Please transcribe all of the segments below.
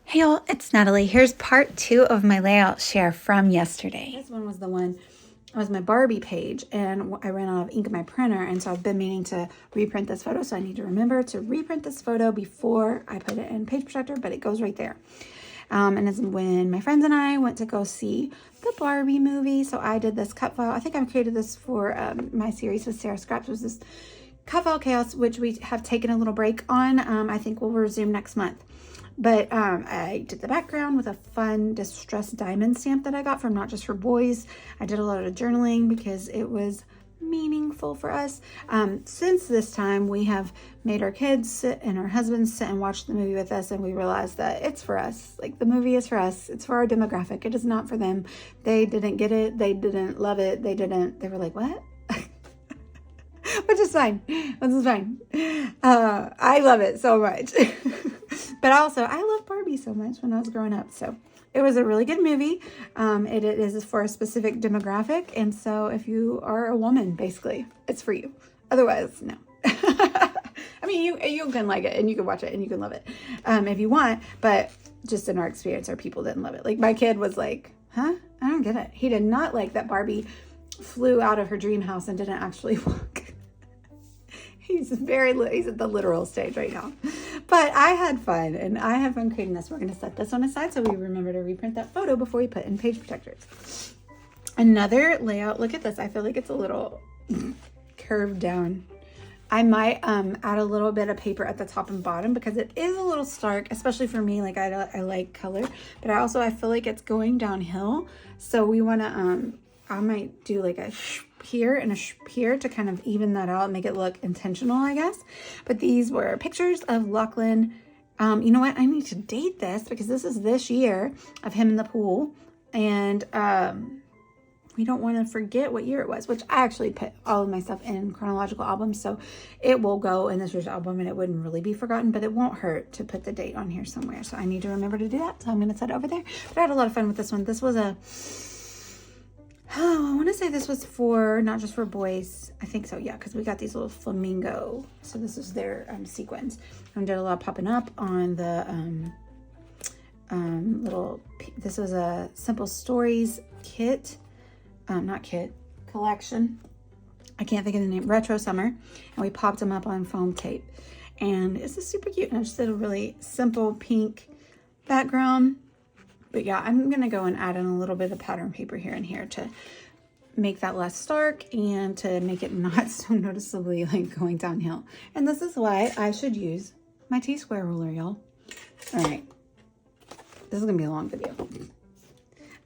Hey y'all, it's Natalie. Here's part 2 of my layout share from yesterday. This one was the one, it was my Barbie page, and I ran out of ink in my printer, and so I've been meaning to reprint this photo, so I need to remember to reprint this photo before I put it in Page Protector, but it goes right there. And it's when my friends and I went to go see the Barbie movie, so I did this cut file. I think I've created this for my series with Sarah Scraps, was this cut file chaos, which we have taken a little break on. I think we'll resume next month. But I did the background with a fun distressed diamond stamp that I got from Not Just for Boys. I did a lot of journaling because it was meaningful for us. Since this time, we have made our kids sit and our husbands sit and watch the movie with us, and we realized that it's for us. Like, the movie is for us. It's for our demographic. It is not for them. They didn't get it. They didn't love it. They were like, what? Which is fine. This is fine. I love it so much. But also, I loved Barbie so much when I was growing up. So it was a really good movie. It is for a specific demographic. And so if you are a woman, basically, it's for you. Otherwise, no. I mean, you can like it and you can watch it and you can love it if you want. But just in our experience, our people didn't love it. Like, my kid was like, huh? I don't get it. He did not like that Barbie flew out of her dream house and didn't actually walk. He's at the literal stage right now. But I had fun, and I have fun creating this. We're going to set this on aside so we remember to reprint that photo before we put in Page Protectors. Another layout. Look at this. I feel like it's a little curved down. I might add a little bit of paper at the top and bottom because it is a little stark, especially for me. Like, I like color, but I feel like it's going downhill. So we want to, I might do like a here and a here to kind of even that out and make it look intentional, I guess. But these were pictures of Lachlan. You know what? I need to date this because this is this year of him in the pool. And we don't want to forget what year it was, which I actually put all of my stuff in chronological albums. So it will go in this year's album and it wouldn't really be forgotten, but it won't hurt to put the date on here somewhere. So I need to remember to do that. So I'm going to set it over there. But I had a lot of fun with this one. This was I want to say this was for Not Just for Boys. I think so, yeah, because we got these little flamingo. So this is their sequins. I did a lot of popping up on the this was a Simple Stories kit. Collection. I can't think of the name. Retro Summer. And we popped them up on foam tape. And this is super cute. And I just did a really simple pink background. But yeah, I'm going to go and add in a little bit of pattern paper here and here to make that less stark and to make it not so noticeably like going downhill. And this is why I should use my T-square ruler, y'all. All right. This is going to be a long video.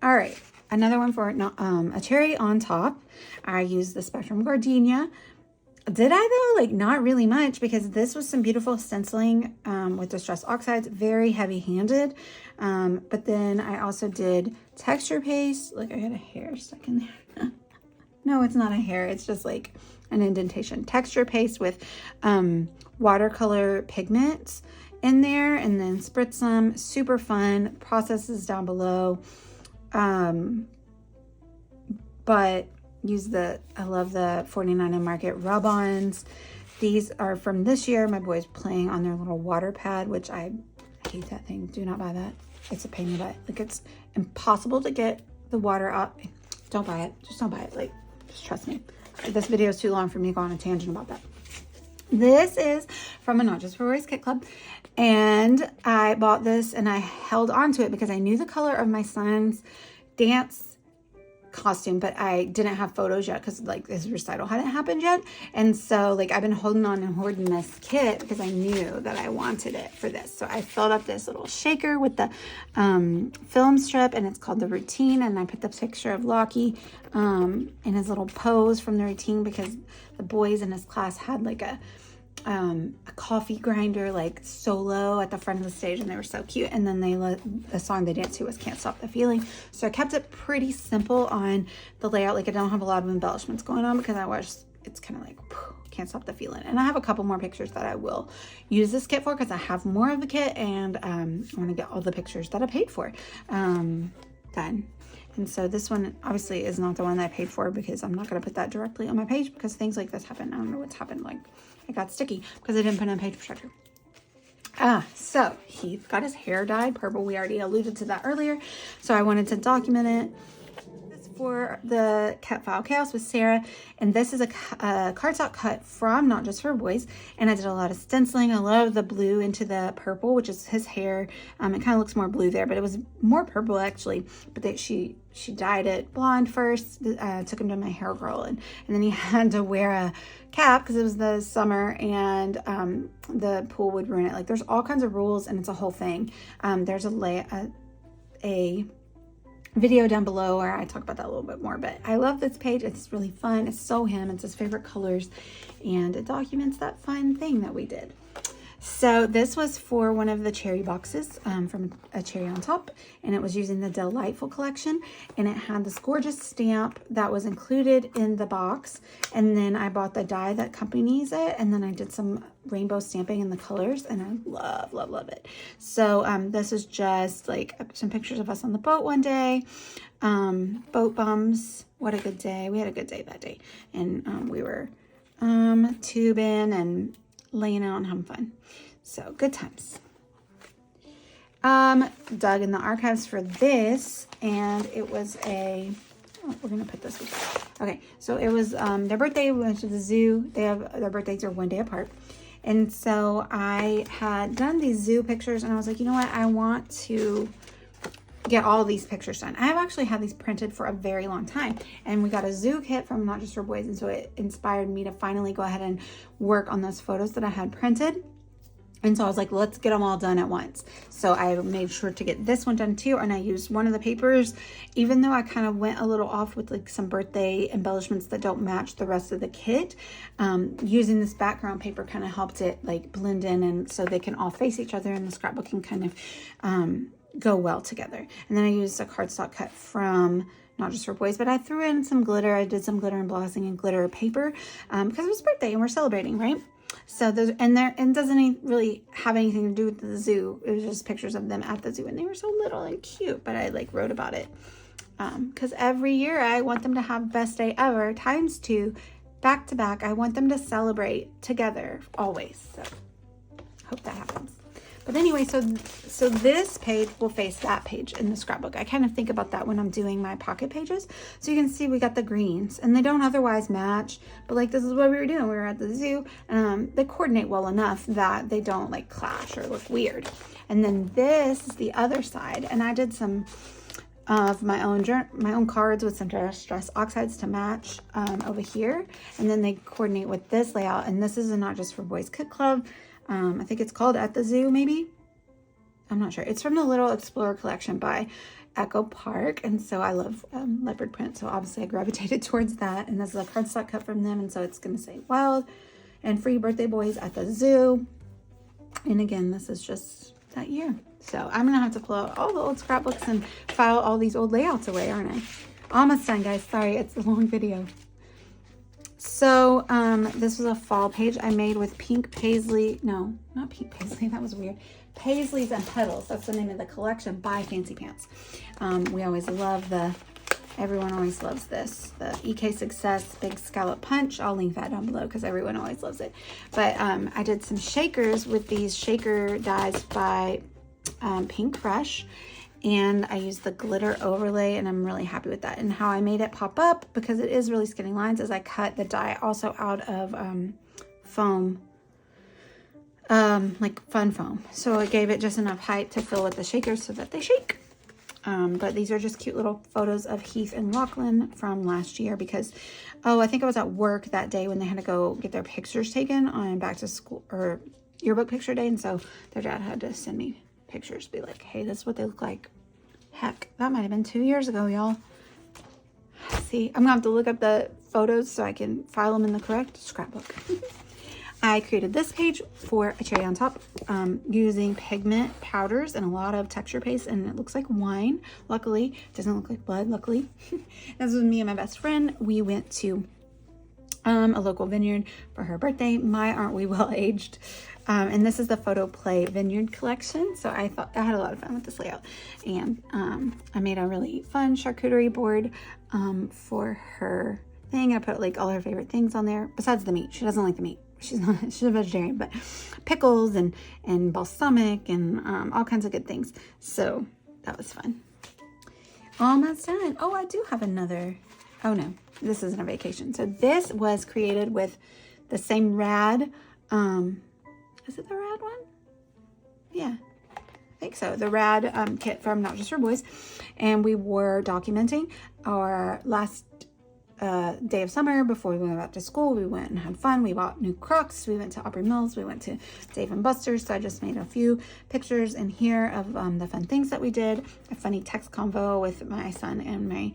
All right. Another one for a cherry on top. I used the Spectrum Gardenia. Did I though? Like, not really much because this was some beautiful stenciling with distress oxides, very heavy handed. But then I also did texture paste. Like, I had a hair stuck in there. No, it's not a hair. It's just like an indentation. Texture paste with watercolor pigments in there and then spritz them. Super fun. Process is down below. But I love the 49 Market rub-ons. These are from this year. My boys playing on their little water pad, which I hate that thing. Do not buy that. It's a pain in the butt. Like, it's impossible to get the water out. Don't buy it. Just don't buy it. Like, just trust me. This video is too long for me to go on a tangent about that. This is from a Not Just for Boys Kit Club. And I bought this and I held on to it because I knew the color of my son's dance costume, but I didn't have photos yet because like his recital hadn't happened yet. And so like I've been holding on and hoarding this kit because I knew that I wanted it for this. So I filled up this little shaker with the film strip, and it's called The Routine. And I picked up a picture of Lockie in his little pose from The Routine because the boys in his class had like a coffee grinder like solo at the front of the stage, and they were so cute. And then the song they danced to was Can't Stop the Feeling. So I kept it pretty simple on the layout. Like, I don't have a lot of embellishments going on because it's kind of like Can't Stop the Feeling. And I have a couple more pictures that I will use this kit for because I have more of the kit, and I want to get all the pictures that I paid for done. And so this one obviously is not the one that I paid for because I'm not going to put that directly on my page because things like this happen. I don't know what's happened. Like, it got sticky because I didn't put in a Page Protector. So Heath got his hair dyed purple. We already alluded to that earlier. So I wanted to document it. For the Cut File Chaos with Sarah, and this is a cardstock cut from Not Just for Boys, and I did a lot of stenciling. I love the blue into the purple, which is his hair. It kind of looks more blue there, but it was more purple actually. But she dyed it blonde first. Took him to my hair girl, and then he had to wear a cap because it was the summer, and the pool would ruin it. Like, there's all kinds of rules, and it's a whole thing. There's a video down below where I talk about that a little bit more, but I love this page. It's really fun. It's so him. It's his favorite colors, and it documents that fun thing that we did. So this was for one of the cherry boxes from A Cherry on Top, and it was using the Delightful collection, and it had this gorgeous stamp that was included in the box, and then I bought the die that accompanies it, and then I did some rainbow stamping in the colors, and I love it. So this is just like some pictures of us on the boat one day. Boat bums. What a good day. We had a good day that day, and we were tubing and laying out and having fun. So good times. Dug in the archives for this, and it was we're gonna put this with. Okay, so it was their birthday. We went to the zoo. Their birthdays are one day apart, and so I had done these zoo pictures, and I was like, you know what, I want to get all these pictures done. I have actually had these printed for a very long time, and we got a zoo kit from Not Just for Boys, and so it inspired me to finally go ahead and work on those photos that I had printed. And so I was like, let's get them all done at once. So I made sure to get this one done too, and I used one of the papers, even though I kind of went a little off with like some birthday embellishments that don't match the rest of the kit. Using this background paper kind of helped it like blend in, and so they can all face each other, and the scrapbooking kind of go well together. And then I used a cardstock cut from Not Just for Boys, but I threw in some glitter. I did some glitter embossing and glitter paper because it was birthday and we're celebrating, right? So those, and doesn't really have anything to do with the zoo. It was just pictures of them at the zoo, and they were so little and cute, but I like wrote about it because every year I want them to have best day ever ×2 back to back. I want them to celebrate together always. So hope that happens. But anyway, so this page will face that page in the scrapbook. I kind of think about that when I'm doing my pocket pages. So you can see we got the greens, and they don't otherwise match, but like this is what we were doing. We were at the zoo. They coordinate well enough that they don't like clash or look weird. And then this is the other side, and I did some of my own cards with some distress oxides to match over here, and then they coordinate with this layout. And this is a Not Just for Boys Kit Club. I think it's called At the Zoo, maybe. I'm not sure. It's from the Little Explorer collection by Echo Park, and so I love leopard print, so obviously I gravitated towards that. And this is a cardstock cut from them, and so it's going to say Wild and Free Birthday Boys at the Zoo. And again, this is just that year. So I'm going to have to pull out all the old scrapbooks and file all these old layouts away, aren't I? Almost done, guys. Sorry, it's a long video. So this was a fall page I made with pink paisley. No, not pink paisley. That was weird. Paisleys and Petals. That's the name of the collection by Fancy Pants. We always love everyone always loves this. The EK Success Big Scallop Punch. I'll link that down below because everyone always loves it. But I did some shakers with these shaker dies by Pink Fresh. And I used the glitter overlay, and I'm really happy with that. And how I made it pop up, because it is really skinny lines, is I cut the die also out of foam, like fun foam. So it gave it just enough height to fill with the shakers so that they shake. But these are just cute little photos of Heath and Lachlan from last year because, I think I was at work that day when they had to go get their pictures taken on back to school or yearbook picture day. And so their dad had to send me pictures, be like, hey, this is what they look like. Heck, that might have been 2 years ago, y'all. See, I'm gonna have to look up the photos so I can file them in the correct scrapbook. I created this page for A Cherry on Top using pigment powders and a lot of texture paste, and it looks like wine. Luckily, it doesn't look like blood, luckily. This was me and my best friend. We went to a local vineyard for her birthday. My aren't we well aged? And this is the Photo Play Vineyard collection. So I thought I had a lot of fun with this layout. And I made a really fun charcuterie board for her thing. I put like all her favorite things on there besides the meat. She doesn't like the meat. she's a vegetarian, but pickles and balsamic and all kinds of good things. So that was fun. Almost done. Oh, I do have another. Oh no, this isn't a vacation. So this was created with the same rad. Is it the rad one? Yeah, I think so. The rad kit from Not Just for Boys. And we were documenting our last day of summer before we went back to school. We went and had fun. We bought new Crocs. We went to Opry Mills. We went to Dave and Buster's. So I just made a few pictures in here of the fun things that we did. A funny text convo with my son and my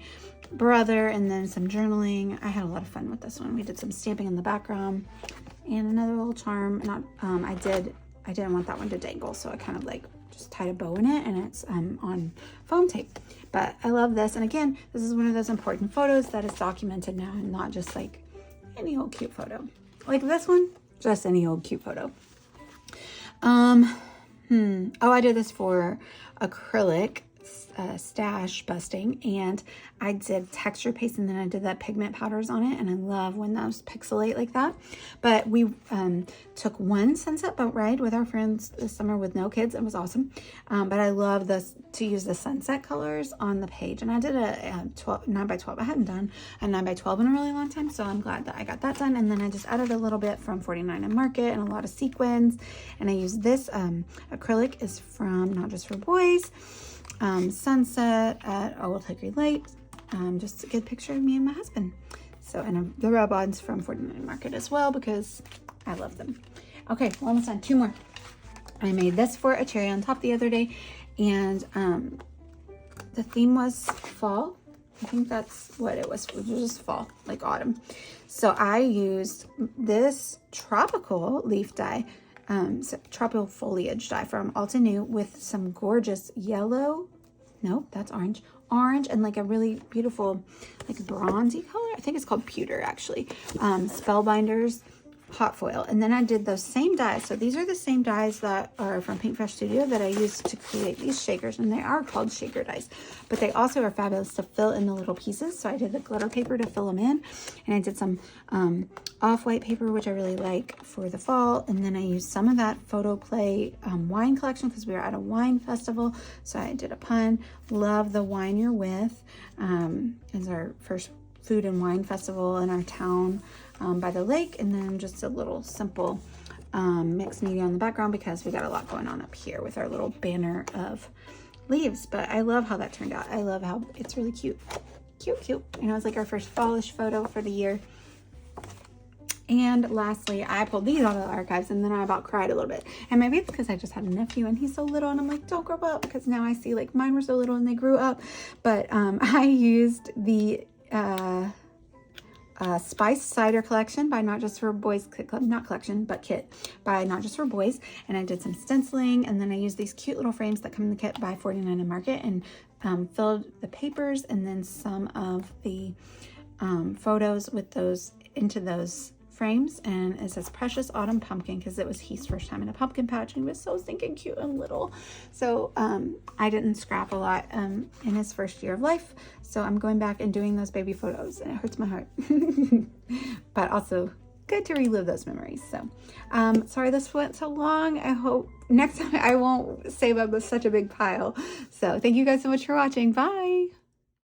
brother, and then some journaling. I had a lot of fun with this one. We did some stamping in the background and another little charm. I didn't want that one to dangle, so I kind of like just tied a bow in it, and it's on foam tape. But I love this, and again, this is one of those important photos that is documented now, and not just like any old cute photo. Like this one, just any old cute photo. Oh, I did this for acrylic stash busting, and I did texture paste, and then I did that pigment powders on it, and I love when those pixelate like that. But we took one sunset boat ride with our friends this summer with no kids. It was awesome. But I love this, to use the sunset colors on the page, and I did a 9x12. I hadn't done a 9x12 in a really long time, so I'm glad that I got that done. And then I just added a little bit from 49 and Market and a lot of sequins, and I used this acrylic is from Not Just for Boys. Sunset at Old Hickory Light. Just a good picture of me and my husband. So, and the rub-ons from 49 Market as well, because I love them. Okay, we're almost done. 2 more. I made this for a cherry on top the other day, and the theme was fall. I think that's what it was. It was just fall, like autumn. So I used this tropical leaf dye, tropical foliage dye from Alta New with some gorgeous yellow. No, that's orange and like a really beautiful like bronzy color. I think it's called pewter actually. Spellbinders hot foil, and then I did those same dyes. So these are the same dyes that are from Pink Fresh Studio that I used to create these shakers, and they are called shaker dyes, but they also are fabulous to fill in the little pieces. So I did the glitter paper to fill them in, and I did some off-white paper, which I really like for the fall. And then I used some of that photo play wine collection, because we were at a wine festival, so I did a pun. Love the wine you're with. It's our first food and wine festival in our town by the lake, and then just a little simple mixed media on the background, because we got a lot going on up here with our little banner of leaves. But I love how that turned out. I love how it's really cute. You know, it's like our first fallish photo for the year. And lastly, I pulled these out of the archives, and then I about cried a little bit. And maybe it's because I just had a nephew and he's so little, and I'm like, don't grow up, because now I see like mine were so little and they grew up. But I used the Spice Cider Collection by Not Just for Boys Club, not collection, but kit by Not Just for Boys. And I did some stenciling, and then I used these cute little frames that come in the kit by 49 and Market, and filled the papers and then some of the photos with those into those frames. And it says Precious Autumn Pumpkin, because it was Heath's first time in a pumpkin patch, and he was so stinking cute and little. So I didn't scrap a lot in his first year of life, so I'm going back and doing those baby photos, and it hurts my heart. But also good to relive those memories. So sorry this went so long. I hope next time I won't save up with such a big pile. So thank you guys so much for watching. Bye.